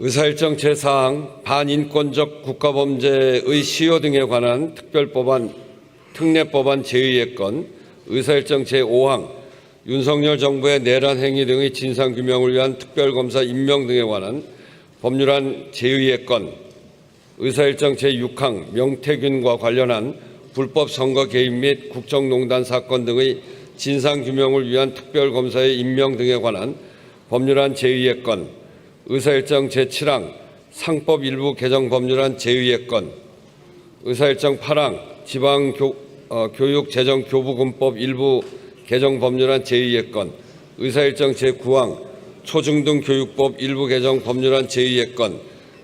의사일정 제4항 반인권적 국가범죄의 시효 등에 관한 특별법안, 특례법안 제의의 건, 의사일정 제5항 윤석열 정부의 내란 행위 등의 진상규명을 위한 특별검사 임명 등에 관한 법률안 제의의 건, 의사일정 제6항 명태균과 관련한 불법 선거 개입 및 국정농단 사건 등의 진상규명을 위한 특별검사의 임명 등에 관한 법률안 제의의 건, 의사일정 제7항 상법 일부 개정 법률안 제의의 건, 의사일정 8항 지방교육재정교부금법 일부 개정 법률안 제의의 건, 의사일정 제9항 초중등교육법 일부 개정 법률안 제의의 건,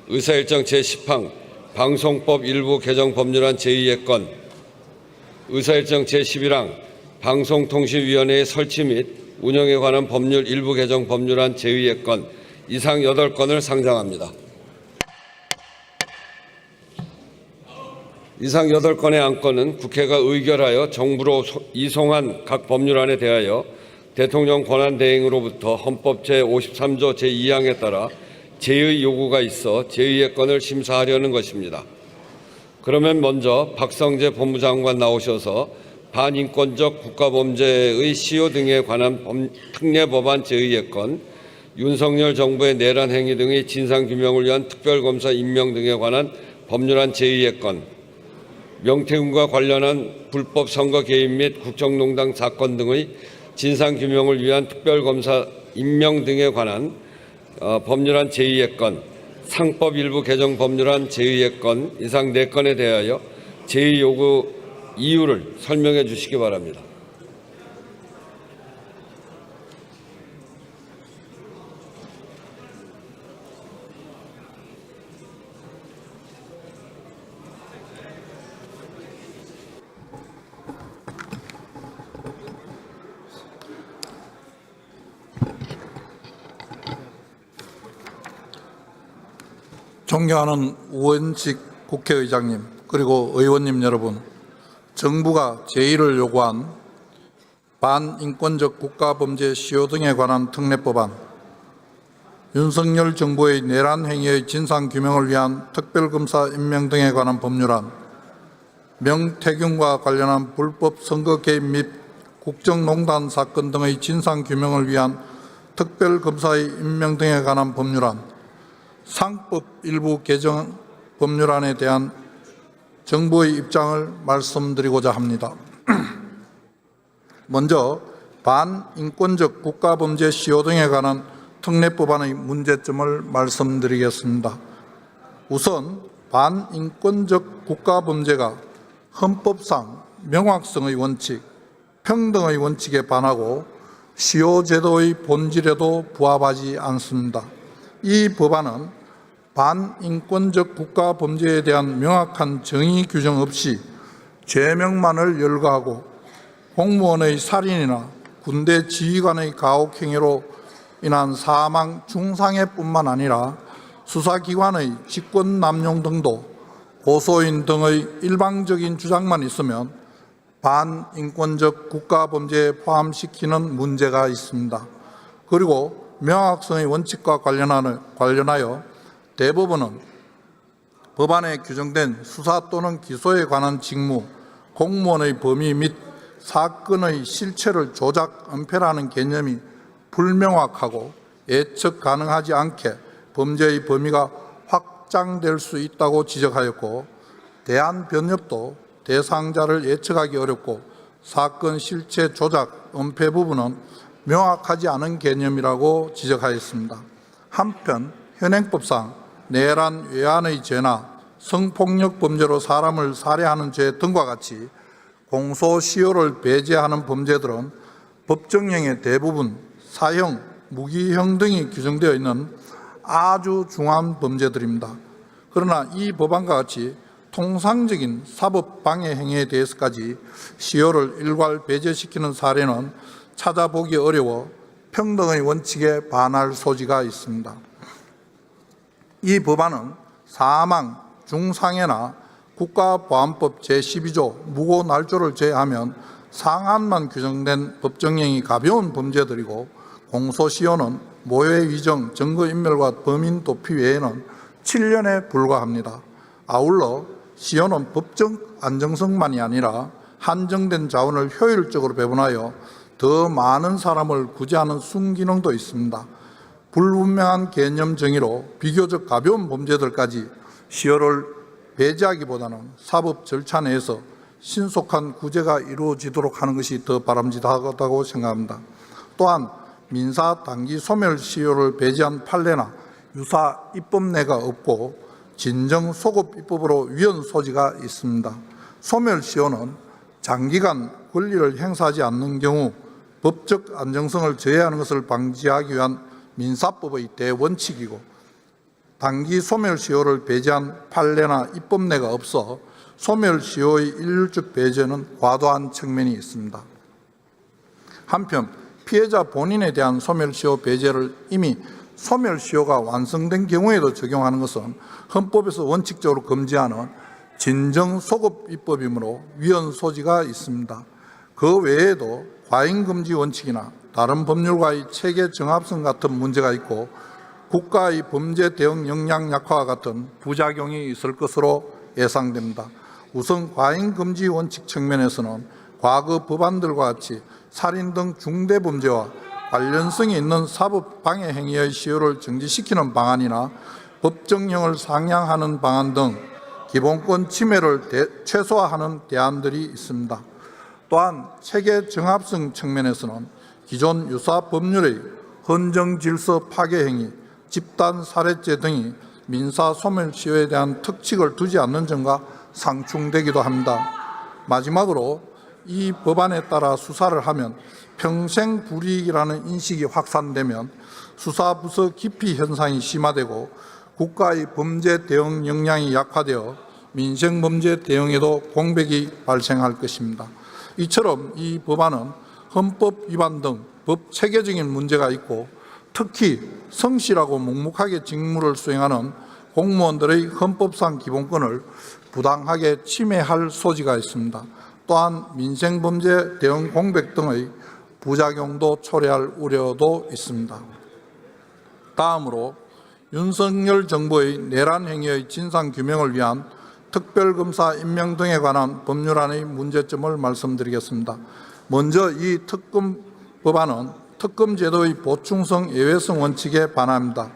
의사일정 제10항 방송법 일부 개정 법률안 제의의 건, 의사일정 제11항 방송통신위원회의 설치 및 운영에 관한 법률 일부 개정 법률안 제의의 건, 이상 8건을 상정합니다. 이상 8건의 안건은 국회가 의결하여 정부로 이송한 각 법률안에 대하여 대통령 권한대행으로부터 헌법 제53조 제2항에 따라 제의 요구가 있어 제의의 건을 심사하려는 것입니다. 그러면 먼저 박성재 법무장관 나오셔서 반인권적 국가범죄의 시효 등에 관한 특례법안 제의의 건, 윤석열 정부의 내란 행위 등의 진상규명을 위한 특별검사 임명 등에 관한 법률안 제의의 건, 명태균과 관련한 불법 선거 개입 및 국정농단 사건 등의 진상규명을 위한 특별검사 임명 등에 관한 법률안 제의의 건, 상법 일부 개정 법률안 제의의 건, 이상 4건에 대하여 제의 요구 이유를 설명해 주시기 바랍니다. 존경하는 우원식 국회의장님, 그리고 의원님 여러분, 정부가 제의를 요구한 반인권적 국가범죄 시효 등에 관한 특례법안, 윤석열 정부의 내란 행위의 진상규명을 위한 특별검사 임명 등에 관한 법률안, 명태균과 관련한 불법 선거 개입 및 국정농단 사건 등의 진상규명을 위한 특별검사의 임명 등에 관한 법률안, 상법 일부 개정 법률안에 대한 정부의 입장을 말씀드리고자 합니다. 먼저 반인권적 국가범죄 시효 등에 관한 특례법안의 문제점을 말씀드리겠습니다. 우선 반인권적 국가범죄가 헌법상 명확성의 원칙, 평등의 원칙에 반하고 시효제도의 본질에도 부합하지 않습니다. 이 법안은 반인권적 국가범죄에 대한 명확한 정의 규정 없이 죄명만을 열거하고 공무원의 살인이나 군대 지휘관의 가혹행위로 인한 사망, 중상해뿐만 아니라 수사기관의 직권남용 등도 고소인 등의 일방적인 주장만 있으면 반인권적 국가범죄에 포함시키는 문제가 있습니다. 그리고 명확성의 원칙과 관련하여 대법원은 법안에 규정된 수사 또는 기소에 관한 직무, 공무원의 범위 및 사건의 실체를 조작, 은폐라는 개념이 불명확하고 예측 가능하지 않게 범죄의 범위가 확장될 수 있다고 지적하였고, 대한변협도 대상자를 예측하기 어렵고 사건 실체 조작, 은폐 부분은 명확하지 않은 개념이라고 지적하였습니다. 한편 현행법상 내란 외환의 죄나 성폭력 범죄로 사람을 살해하는 죄 등과 같이 공소시효를 배제하는 범죄들은 법정형의 대부분 사형, 무기형 등이 규정되어 있는 아주 중한 범죄들입니다. 그러나 이 법안과 같이 통상적인 사법방해 행위에 대해서까지 시효를 일괄 배제시키는 사례는 찾아보기 어려워 평등의 원칙에 반할 소지가 있습니다. 이 법안은 사망, 중상해나 국가보안법 제12조 무고날조를 제외하면 상한만 규정된 법정형이 가벼운 범죄들이고, 공소시효는 모해 위정, 증거인멸과 범인 도피 외에는 7년에 불과합니다. 아울러 시효는 법적 안정성만이 아니라 한정된 자원을 효율적으로 배분하여 더 많은 사람을 구제하는 순기능도 있습니다. 불분명한 개념 정의로 비교적 가벼운 범죄들까지 시효를 배제하기보다는 사법 절차 내에서 신속한 구제가 이루어지도록 하는 것이 더 바람직하다고 생각합니다. 또한 민사 단기 소멸 시효를 배제한 판례나 유사 입법례가 없고 진정 소급 입법으로 위헌 소지가 있습니다. 소멸 시효는 장기간 권리를 행사하지 않는 경우 법적 안정성을 저해하는 것을 방지하기 위한 민사법의 대원칙이고, 단기 소멸시효를 배제한 판례나 입법례가 없어 소멸시효의 일률적 배제는 과도한 측면이 있습니다. 한편 피해자 본인에 대한 소멸시효 배제를 이미 소멸시효가 완성된 경우에도 적용하는 것은 헌법에서 원칙적으로 금지하는 진정소급 입법이므로 위헌 소지가 있습니다. 그 외에도 과잉금지 원칙이나 다른 법률과의 체계 정합성 같은 문제가 있고, 국가의 범죄 대응 역량 약화와 같은 부작용이 있을 것으로 예상됩니다. 우선 과잉금지 원칙 측면에서는 과거 법안들과 같이 살인 등 중대범죄와 관련성이 있는 사법방해 행위의 시효를 정지시키는 방안이나 법정형을 상향하는 방안 등 기본권 침해를 최소화하는 대안들이 있습니다. 또한 체계 정합성 측면에서는 기존 유사 법률의 헌정 질서 파괴 행위, 집단 살해죄 등이 민사 소멸시효에 대한 특칙을 두지 않는 점과 상충되기도 합니다. 마지막으로 이 법안에 따라 수사를 하면 평생 불이익이라는 인식이 확산되면 수사부서 기피 현상이 심화되고 국가의 범죄 대응 역량이 약화되어 민생범죄 대응에도 공백이 발생할 것입니다. 이처럼 이 법안은 헌법 위반 등 법 체계적인 문제가 있고, 특히 성실하고 묵묵하게 직무를 수행하는 공무원들의 헌법상 기본권을 부당하게 침해할 소지가 있습니다. 또한 민생범죄 대응 공백 등의 부작용도 초래할 우려도 있습니다. 다음으로 윤석열 정부의 내란 행위의 진상규명을 위한 특별검사 임명 등에 관한 법률안의 문제점을 말씀드리겠습니다. 먼저 이 특검 법안은 특검제도의 보충성 예외성 원칙에 반합니다.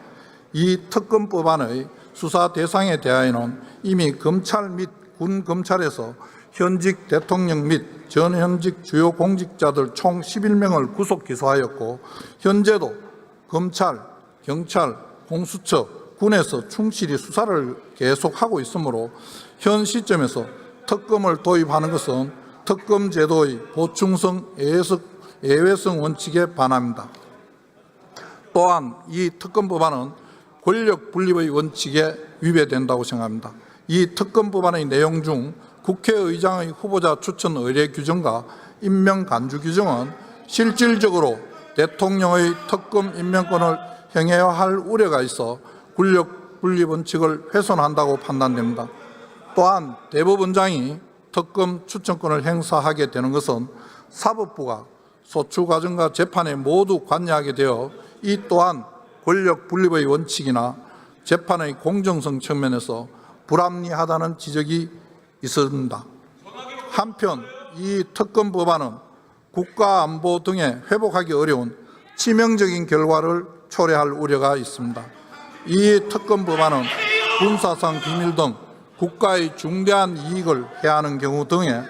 이 특검 법안의 수사 대상에 대하여는 이미 검찰 및 군 검찰에서 현직 대통령 및 전현직 주요 공직자들 총 11명을 구속 기소하였고, 현재도 검찰, 경찰, 공수처, 군에서 충실히 수사를 계속하고 있으므로 현 시점에서 특검을 도입하는 것은 특검 제도의 보충성 예외성 원칙에 반합니다. 또한 이 특검 법안은 권력 분립의 원칙에 위배된다고 생각합니다. 이 특검 법안의 내용 중 국회의장의 후보자 추천 의례 규정과 임명 간주 규정은 실질적으로 대통령의 특검 임명권을 행해야 할 우려가 있어 권력 분립 원칙을 훼손한다고 판단됩니다. 또한 대법원장이 특검 추천권을 행사하게 되는 것은 사법부가 소추 과정과 재판에 모두 관여하게 되어 이 또한 권력 분립의 원칙이나 재판의 공정성 측면에서 불합리하다는 지적이 있습니다. 한편 이 특검 법안은 국가 안보 등에 회복하기 어려운 치명적인 결과를 초래할 우려가 있습니다. 이 특검 법안은 군사상 비밀 등 국가의 중대한 이익을 해하는 경우 등에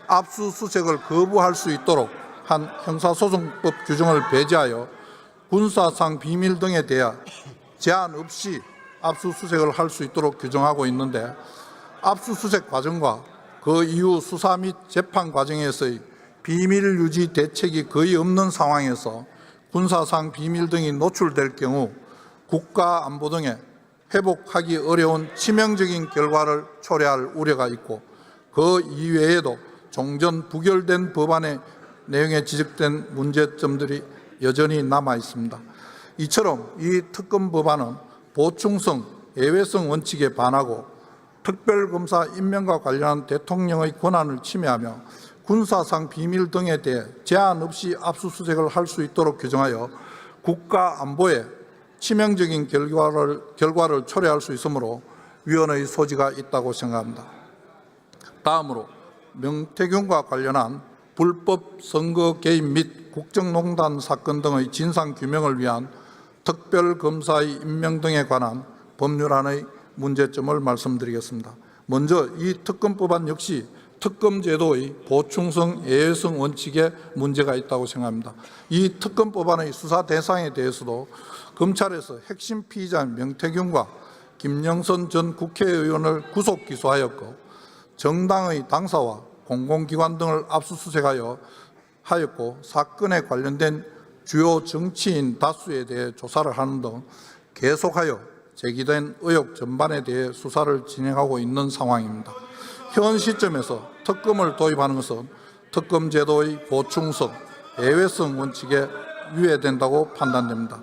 압수수색을 거부할 수 있도록 한 형사소송법 규정을 배제하여 군사상 비밀 등에 대해 제한 없이 압수수색을 할 수 있도록 규정하고 있는데, 압수수색 과정과 그 이후 수사 및 재판 과정에서의 비밀 유지 대책이 거의 없는 상황에서 군사상 비밀 등이 노출될 경우 국가 안보 등에 회복하기 어려운 치명적인 결과를 초래할 우려가 있고, 그 이외에도 종전 부결된 법안의 내용에 지적된 문제점들이 여전히 남아 있습니다. 이처럼 이 특검 법안은 보충성, 예외성 원칙에 반하고 특별검사 임명과 관련한 대통령의 권한을 침해하며 군사상 비밀 등에 대해 제한 없이 압수수색을 할 수 있도록 규정하여 국가 안보에 치명적인 결과를 초래할 수 있으므로 위헌의 소지가 있다고 생각합니다. 다음으로 명태균과 관련한 불법 선거 개입 및 국정농단 사건 등의 진상규명을 위한 특별검사의 임명 등에 관한 법률안의 문제점을 말씀드리겠습니다. 먼저 이 특검법안 역시 특검제도의 보충성, 예외성 원칙에 문제가 있다고 생각합니다. 이 특검법안의 수사 대상에 대해서도 검찰에서 핵심 피의자인 명태균과 김영선 전 국회의원을 구속 기소하였고 정당의 당사와 공공기관 등을 압수수색하였고 사건에 관련된 주요 정치인 다수에 대해 조사를 하는 등 계속하여 제기된 의혹 전반에 대해 수사를 진행하고 있는 상황입니다. 현 시점에서 특검을 도입하는 것은 특검제도의 보충성, 예외성 원칙에 위배된다고 판단됩니다.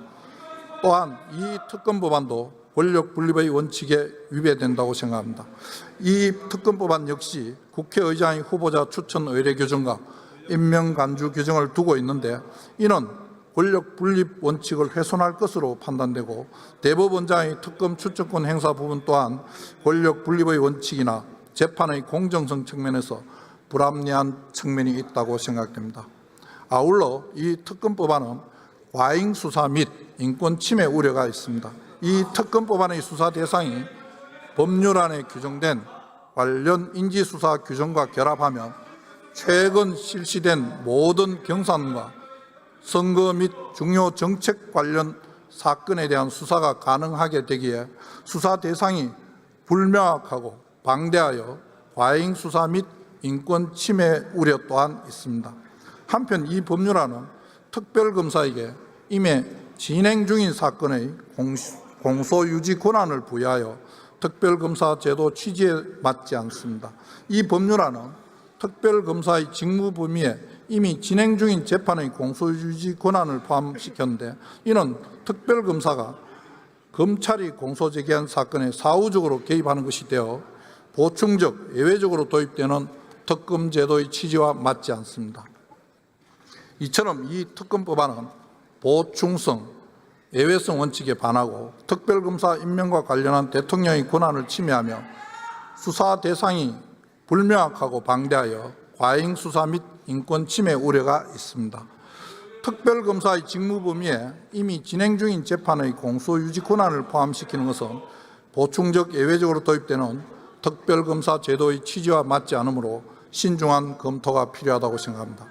또한 이 특검법안도 권력분립의 원칙에 위배된다고 생각합니다. 이 특검법안 역시 국회의장의 후보자 추천 의례 규정과 임명 간주 규정을 두고 있는데 이는 권력분립 원칙을 훼손할 것으로 판단되고 대법원장의 특검 추천권 행사 부분 또한 권력분립의 원칙이나 재판의 공정성 측면에서 불합리한 측면이 있다고 생각됩니다. 아울러 이 특검법안은 과잉 수사 및 인권 침해 우려가 있습니다. 이 특검법안의 수사 대상이 법률안에 규정된 관련 인지수사 규정과 결합하면 최근 실시된 모든 경산과 선거 및 중요 정책 관련 사건에 대한 수사가 가능하게 되기에 수사 대상이 불명확하고 방대하여 과잉 수사 및 인권 침해 우려 또한 있습니다. 한편 이 법률안은 특별검사에게 이미 진행 중인 사건의 공소유지 권한을 부여하여 특별검사 제도 취지에 맞지 않습니다. 이 법률안은 특별검사의 직무 범위에 이미 진행 중인 재판의 공소유지 권한을 포함시켰는데 이는 특별검사가 검찰이 공소제기한 사건에 사후적으로 개입하는 것이 되어 보충적, 예외적으로 도입되는 특검제도의 취지와 맞지 않습니다. 이처럼 이 특검법안은 보충성, 예외성 원칙에 반하고 특별검사 임명과 관련한 대통령의 권한을 침해하며 수사 대상이 불명확하고 방대하여 과잉 수사 및 인권 침해 우려가 있습니다. 특별검사의 직무 범위에 이미 진행 중인 재판의 공소유지 권한을 포함시키는 것은 보충적, 예외적으로 도입되는 특별검사 제도의 취지와 맞지 않으므로 신중한 검토가 필요하다고 생각합니다.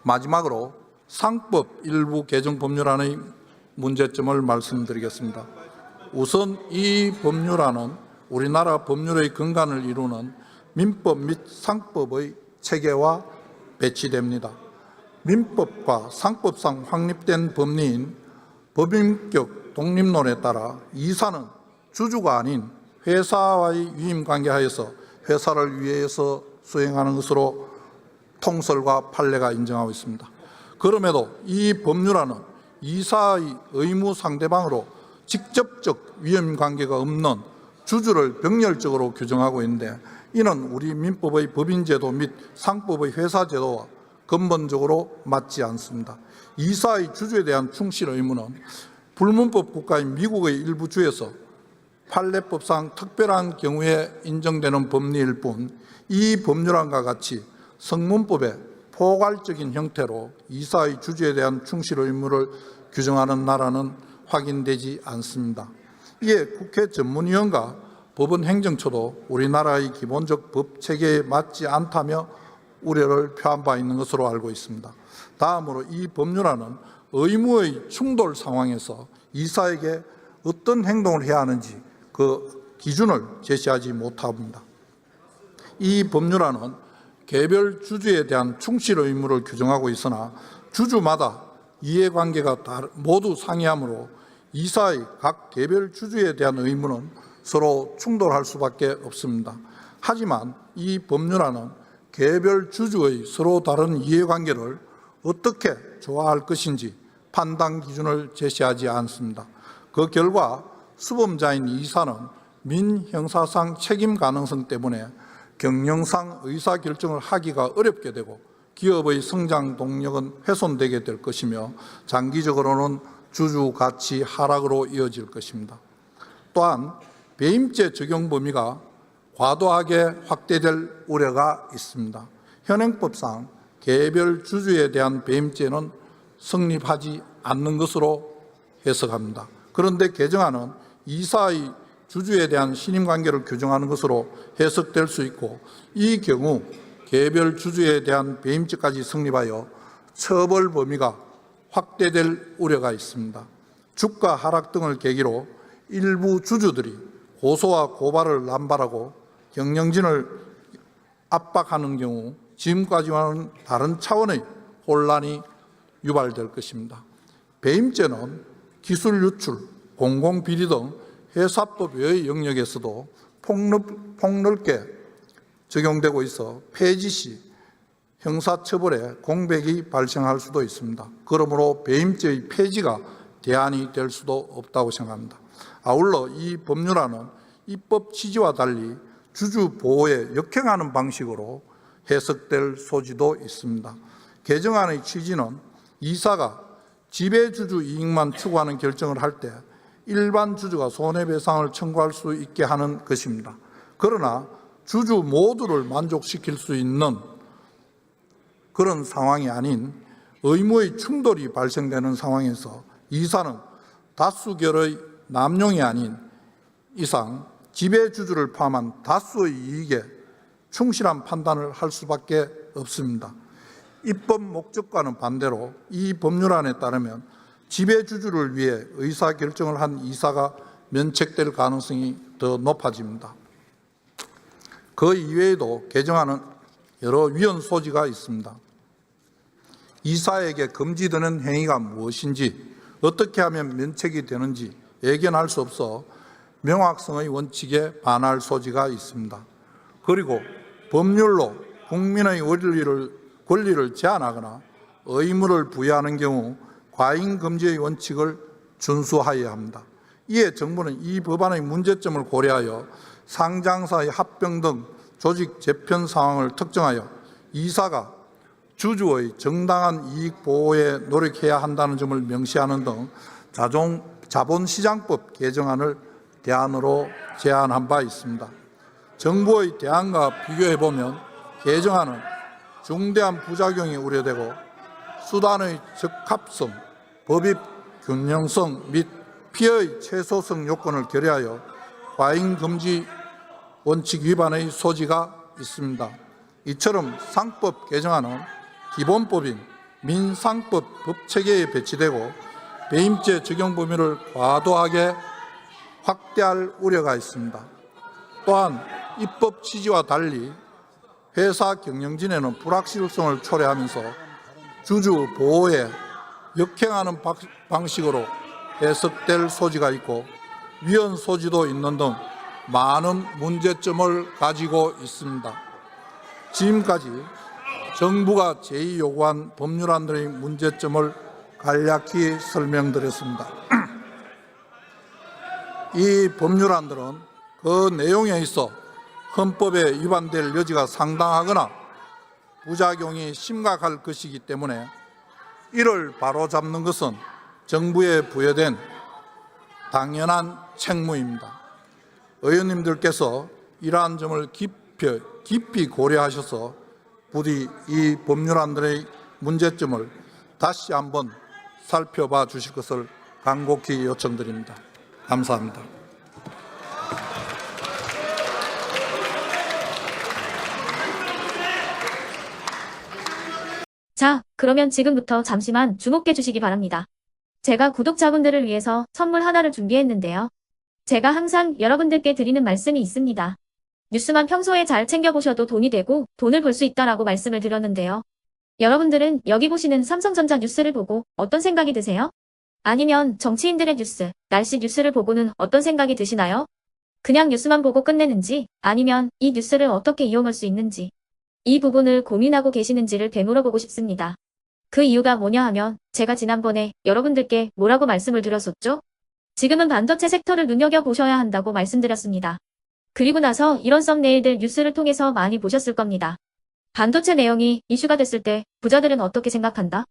마지막으로 상법 일부 개정 법률안의 문제점을 말씀드리겠습니다. 우선 이 법률안은 우리나라 법률의 근간을 이루는 민법 및 상법의 체계와 배치됩니다. 민법과 상법상 확립된 법리인 법인격 독립론에 따라 이사는 주주가 아닌 회사와의 유임관계하에서 회사를 위해서 수행하는 것으로 통설과 판례가 인정하고 있습니다. 그럼에도 이 법률안은 이사의 의무 상대방으로 직접적 위임관계가 없는 주주를 병렬적으로 규정하고 있는데 이는 우리 민법의 법인제도 및 상법의 회사제도와 근본적으로 맞지 않습니다. 이사의 주주에 대한 충실 의무는 불문법 국가인 미국의 일부 주에서 판례법상 특별한 경우에 인정되는 법리일 뿐 이 법률안과 같이 성문법의 포괄적인 형태로 이사의 주주에 대한 충실 의무를 규정하는 나라는 확인되지 않습니다. 이에 국회 전문위원과 법원 행정처도 우리나라의 기본적 법 체계에 맞지 않다며 우려를 표한 바 있는 것으로 알고 있습니다. 다음으로 이 법률안은 의무의 충돌 상황에서 이사에게 어떤 행동을 해야 하는지 그 기준을 제시하지 못합니다. 이 법률안은 개별 주주에 대한 충실 의무를 규정하고 있으나 주주마다 이해관계가 모두 상이하므로 이사의 각 개별 주주에 대한 의무는 서로 충돌할 수밖에 없습니다. 하지만 이 법률안은 개별 주주의 서로 다른 이해관계를 어떻게 조화할 것인지 판단 기준을 제시하지 않습니다. 그 결과 수범자인 이사는 민형사상 책임 가능성 때문에 경영상 의사결정을 하기가 어렵게 되고 기업의 성장 동력은 훼손되게 될 것이며 장기적으로는 주주 가치 하락으로 이어질 것입니다. 또한 배임죄 적용 범위가 과도하게 확대될 우려가 있습니다. 현행법상 개별 주주에 대한 배임죄는 성립하지 않는 것으로 해석합니다. 그런데 개정안은 이사의 주주에 대한 신임관계를 규정하는 것으로 해석될 수 있고, 이 경우 개별 주주에 대한 배임죄까지 성립하여 처벌 범위가 확대될 우려가 있습니다. 주가 하락 등을 계기로 일부 주주들이 고소와 고발을 남발하고 경영진을 압박하는 경우 지금까지와는 다른 차원의 혼란이 유발될 것입니다. 배임죄는 기술 유출, 공공비리 등 회사법 외의 영역에서도 폭넓게 적용되고 있어 폐지 시 형사처벌에 공백이 발생할 수도 있습니다. 그러므로 배임죄의 폐지가 대안이 될 수도 없다고 생각합니다. 아울러 이 법률안은 입법 취지와 달리 주주 보호에 역행하는 방식으로 해석될 소지도 있습니다. 개정안의 취지는 이사가 지배주주 이익만 추구하는 결정을 할 때 일반 주주가 손해배상을 청구할 수 있게 하는 것입니다. 그러나 주주 모두를 만족시킬 수 있는 그런 상황이 아닌 의무의 충돌이 발생되는 상황에서 이사는 다수결의 남용이 아닌 이상 지배주주를 포함한 다수의 이익에 충실한 판단을 할 수밖에 없습니다. 입법 목적과는 반대로 이 법률안에 따르면 지배주주를 위해 의사결정을 한 이사가 면책될 가능성이 더 높아집니다. 그 이외에도 개정안은 여러 위헌 소지가 있습니다. 이사에게 금지되는 행위가 무엇인지, 어떻게 하면 면책이 되는지 예견할 수 없어 명확성의 원칙에 반할 소지가 있습니다. 그리고 법률로 국민의 권리를 제한하거나 의무를 부여하는 경우 과잉 금지의 원칙을 준수하여야 합니다. 이에 정부는 이 법안의 문제점을 고려하여 상장사의 합병 등 조직 재편 상황을 특정하여 이사가 주주의 정당한 이익 보호에 노력해야 한다는 점을 명시하는 등 자본시장법 개정안을 대안으로 제안한 바 있습니다. 정부의 대안과 비교해보면 개정안은 중대한 부작용이 우려되고 수단의 적합성, 법익 균형성 및 피해의 최소성 요건을 결여하여 과잉 금지 원칙 위반의 소지가 있습니다. 이처럼 상법 개정안은 기본법인 민상법 법체계에 배치되고 배임죄 적용 범위를 과도하게 확대할 우려가 있습니다. 또한 입법 취지와 달리 회사 경영진에는 불확실성을 초래하면서 주주 보호에 역행하는 방식으로 해석될 소지가 있고 위헌 소지도 있는 등 많은 문제점을 가지고 있습니다. 지금까지 정부가 제의 요구한 법률안들의 문제점을 간략히 설명드렸습니다. 이 법률안들은 그 내용에 있어 헌법에 위반될 여지가 상당하거나 부작용이 심각할 것이기 때문에 이를 바로잡는 것은 정부에 부여된 당연한 책무입니다. 의원님들께서 이러한 점을 깊이 고려하셔서 부디 이 법률안들의 문제점을 다시 한번 살펴봐 주실 것을 간곡히 요청드립니다. 감사합니다. 자, 그러면 지금부터 잠시만 주목해 주시기 바랍니다. 제가 구독자분들을 위해서 선물 하나를 준비했는데요. 제가 항상 여러분들께 드리는 말씀이 있습니다. 뉴스만 평소에 잘 챙겨보셔도 돈이 되고 돈을 벌 수 있다라고 말씀을 드렸는데요. 여러분들은 여기 보시는 삼성전자 뉴스를 보고 어떤 생각이 드세요? 아니면 정치인들의 뉴스, 날씨 뉴스를 보고는 어떤 생각이 드시나요? 그냥 뉴스만 보고 끝내는지, 아니면 이 뉴스를 어떻게 이용할 수 있는지, 이 부분을 고민하고 계시는지를 되물어보고 싶습니다. 그 이유가 뭐냐 하면 제가 지난번에 여러분들께 뭐라고 말씀을 드렸었죠? 지금은 반도체 섹터를 눈여겨보셔야 한다고 말씀드렸습니다. 그리고 나서 이런 썸네일들 뉴스를 통해서 많이 보셨을 겁니다. 반도체 내용이 이슈가 됐을 때 부자들은 어떻게 생각한다?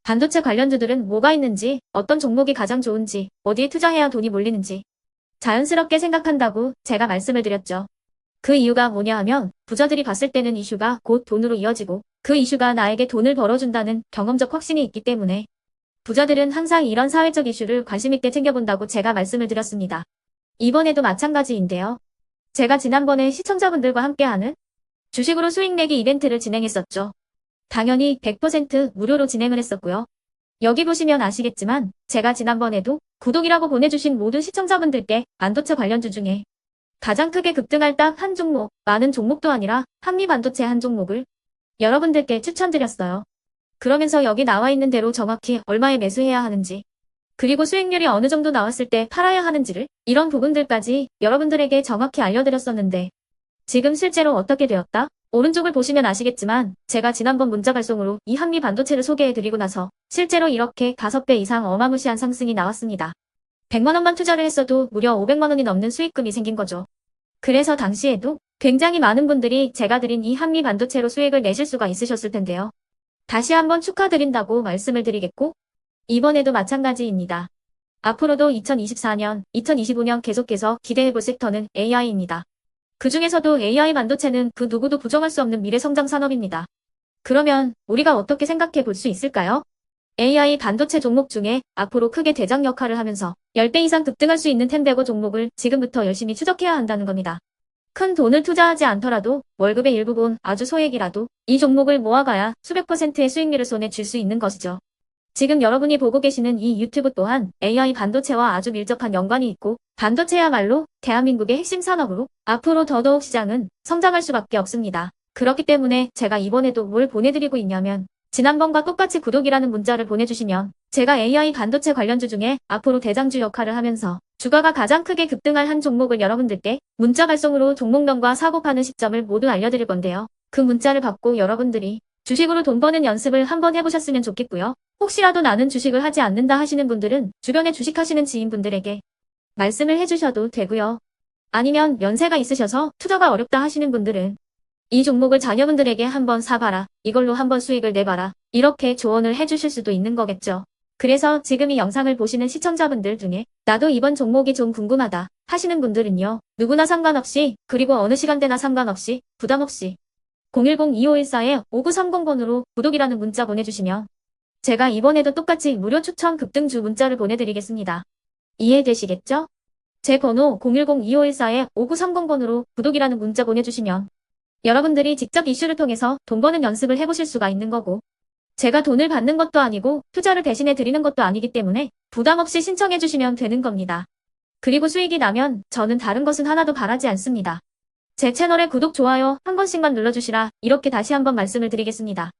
반도체 관련주들은 뭐가 있는지, 어떤 종목이 가장 좋은지, 어디에 투자해야 돈이 몰리는지 자연스럽게 생각한다고 제가 말씀을 드렸죠. 그 이유가 뭐냐 하면 부자들이 봤을 때는 이슈가 곧 돈으로 이어지고 그 이슈가 나에게 돈을 벌어준다는 경험적 확신이 있기 때문에 부자들은 항상 이런 사회적 이슈를 관심 있게 챙겨본다고 제가 말씀을 드렸습니다. 이번에도 마찬가지인데요. 제가 지난번에 시청자분들과 함께하는 주식으로 수익 내기 이벤트를 진행했었죠. 당연히 100% 무료로 진행을 했었고요. 여기 보시면 아시겠지만 제가 지난번에도 구독이라고 보내주신 모든 시청자분들께 반도체 관련주 중에 가장 크게 급등할 딱 한 종목, 많은 종목도 아니라 한미반도체 한 종목을 여러분들께 추천드렸어요. 그러면서 여기 나와 있는 대로 정확히 얼마에 매수해야 하는지, 그리고 수익률이 어느 정도 나왔을 때 팔아야 하는지를 이런 부분들까지 여러분들에게 정확히 알려드렸었는데 지금 실제로 어떻게 되었다? 오른쪽을 보시면 아시겠지만 제가 지난번 문자 발송으로 이 한미 반도체를 소개해드리고 나서 실제로 이렇게 5배 이상 어마무시한 상승이 나왔습니다. 100만 원만 투자를 했어도 무려 500만 원이 넘는 수익금이 생긴 거죠. 그래서 당시에도 굉장히 많은 분들이 제가 드린 이 한미 반도체로 수익을 내실 수가 있으셨을 텐데요. 다시 한번 축하드린다고 말씀을 드리겠고 이번에도 마찬가지입니다. 앞으로도 2024년, 2025년 계속해서 기대해볼 섹터는 AI입니다. 그 중에서도 AI 반도체는 그 누구도 부정할 수 없는 미래성장 산업입니다. 그러면 우리가 어떻게 생각해 볼 수 있을까요? AI 반도체 종목 중에 앞으로 크게 대장 역할을 하면서 10배 이상 급등할 수 있는 템베고 종목을 지금부터 열심히 추적해야 한다는 겁니다. 큰 돈을 투자하지 않더라도 월급의 일부분 아주 소액이라도 이 종목을 모아가야 수백 %의 수익률을 손에 쥘 수 있는 것이죠. 지금 여러분이 보고 계시는 이 유튜브 또한 AI 반도체와 아주 밀접한 연관이 있고 반도체야말로 대한민국의 핵심 산업으로 앞으로 더더욱 시장은 성장할 수밖에 없습니다. 그렇기 때문에 제가 이번에도 뭘 보내드리고 있냐면 지난번과 똑같이 구독이라는 문자를 보내주시면 제가 AI 반도체 관련주 중에 앞으로 대장주 역할을 하면서 주가가 가장 크게 급등할 한 종목을 여러분들께 문자 발송으로 종목명과 사고 파는 시점을 모두 알려드릴 건데요. 그 문자를 받고 여러분들이 주식으로 돈 버는 연습을 한번 해보셨으면 좋겠고요. 혹시라도 나는 주식을 하지 않는다 하시는 분들은 주변에 주식하시는 지인분들에게 말씀을 해주셔도 되고요. 아니면 연세가 있으셔서 투자가 어렵다 하시는 분들은 이 종목을 자녀분들에게 한번 사봐라. 이걸로 한번 수익을 내봐라. 이렇게 조언을 해주실 수도 있는 거겠죠. 그래서 지금 이 영상을 보시는 시청자분들 중에 나도 이번 종목이 좀 궁금하다 하시는 분들은요. 누구나 상관없이 그리고 어느 시간대나 상관없이 부담 없이 010-2514-5930번으로 구독이라는 문자 보내주시면 제가 이번에도 똑같이 무료 추천 급등주 문자를 보내드리겠습니다. 이해되시겠죠? 제 번호 010-2514-5930번으로 구독이라는 문자 보내주시면 여러분들이 직접 이슈를 통해서 돈 버는 연습을 해보실 수가 있는 거고 제가 돈을 받는 것도 아니고 투자를 대신해 드리는 것도 아니기 때문에 부담 없이 신청해 주시면 되는 겁니다. 그리고 수익이 나면 저는 다른 것은 하나도 바라지 않습니다. 제 채널에 구독, 좋아요 한 번씩만 눌러주시라 이렇게 다시 한번 말씀을 드리겠습니다.